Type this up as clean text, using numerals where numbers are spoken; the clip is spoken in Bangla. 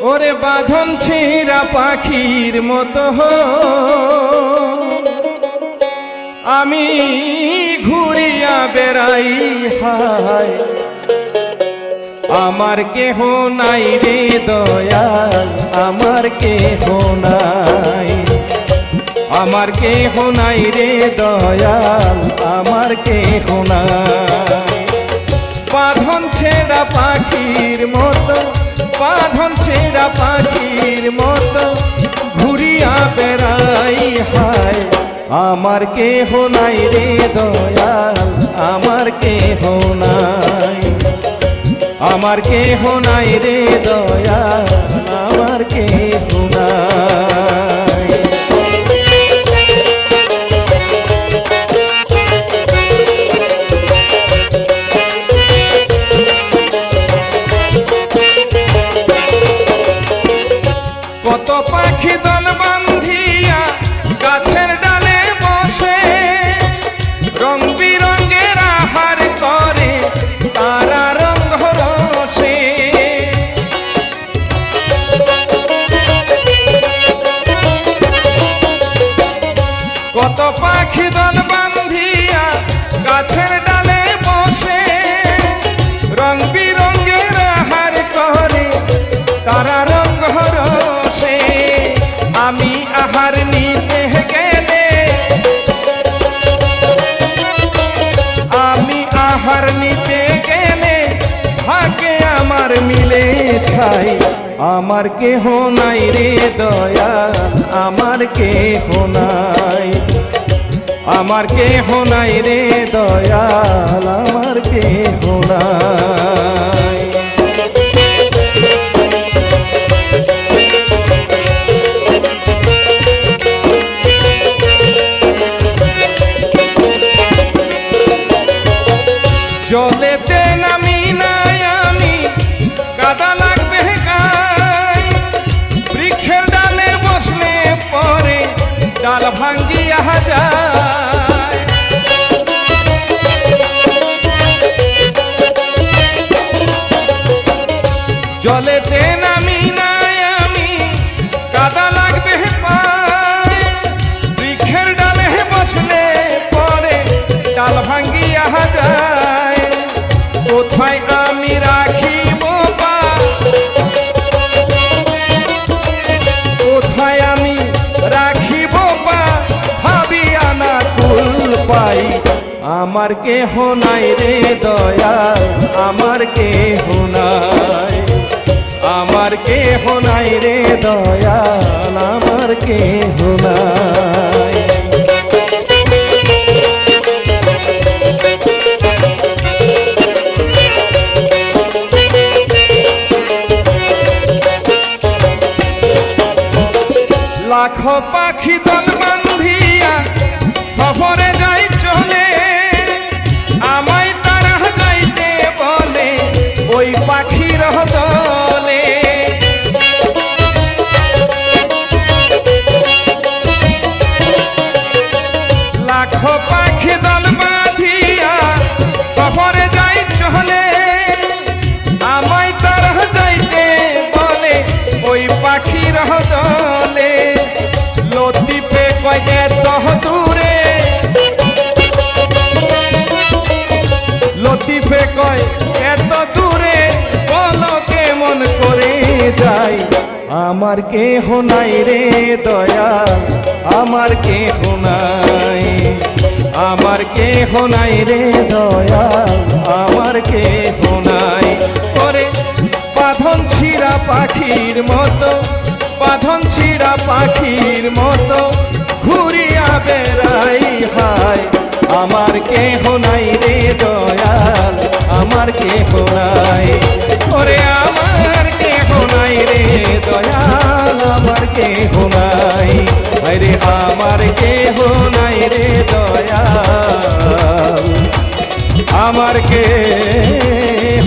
ওরে বাঁধন ছিঁড়া পাখির মতো আমি ঘুরিয়া বেড়াই হায়, আমার কেহ নাই রে দয়াল, আমার কেহ নাই, আমার কেহ নাই রে দয়াল, আমার কেহ নাই। বাঁধন ছেঁড়া পাখির মতো, বাঁধন ছেঁড়া পাখির মতো ঘুরিয়া বেড়াই হায়, আমার কেহ নাই রে দয়াল, আমার কেহ নাই, আমার কেহ নাই রে দয়াল, আমার কেহ নাই। কত পাখি দল বান্ধিয়া গাছের ডালে বসে, রং বিরঙের আহার করে তারা রঙ রসে। কত পাখি দল বান্ধিয়া গাছের ডালে বসে, রং বিরঙের আহার করে তারা রঙ রসে। আমি আহার নিতে গেলে, আমি আহার নিতে গেলে ভাগে আমার মিলে ছাই, আমার কেহ নাই রে দয়াল, আমার কেহ নাই, আমার কেহ নাই রে দয়াল, আমার কেহ নাই। জলেতে নামি নাই আমি, কাদা লাগবে গায়, বৃক্ষের ডালে বসলে পরে ডাল ভাঙ্গিয়া যায়। জলেতে নামি নাই আমি, কাদা লাগবে পায়, বৃক্ষের ডালে বসলে পরে ডাল ভাঙ্গিয়া যায়। কোথায় আমি রাখিব পা, কোথায় আমি রাখিব পা, ভাবিয়া না কুল পাই, আমার কেহ নাই রে দয়াল, আমার কেহ নাই, আমার কেহ নাই রে দয়াল, আমার কেহ নাই। লাখো পাখি দল বান্ধিয়া সফরে যাই চলে, আমায় তারা যাইতে বলে ওই পাখির দলে। লাখো পাখি দল বাঁধিয়া সফরে যাই চলে, আমায় তারা যাইতে বলে ওই পাখির দলে। লতিফে কয় এত দূরে, লতিফে কয় এত দূরে বলো কেমন করে যাই, আমার কেহ নাই রে দয়াল, আমার কেহ নাই, আমার কেহ নাই রে দয়াল, আমার কেহ নাই। করে বাঁধন ছিঁড়া পাখির মতো, বাঁধন ছিঁড়া পাখির মতো ঘুরিয়া বেড়াই হায়, আমার কেহ নাই রে দয়াল, আমার কেহ নাই, ওরে আমার কেহ নাই রে দয়াল, আমার কেহ নাই, আরে আমার কেহ নাই রে দয়াল, আমার কেহ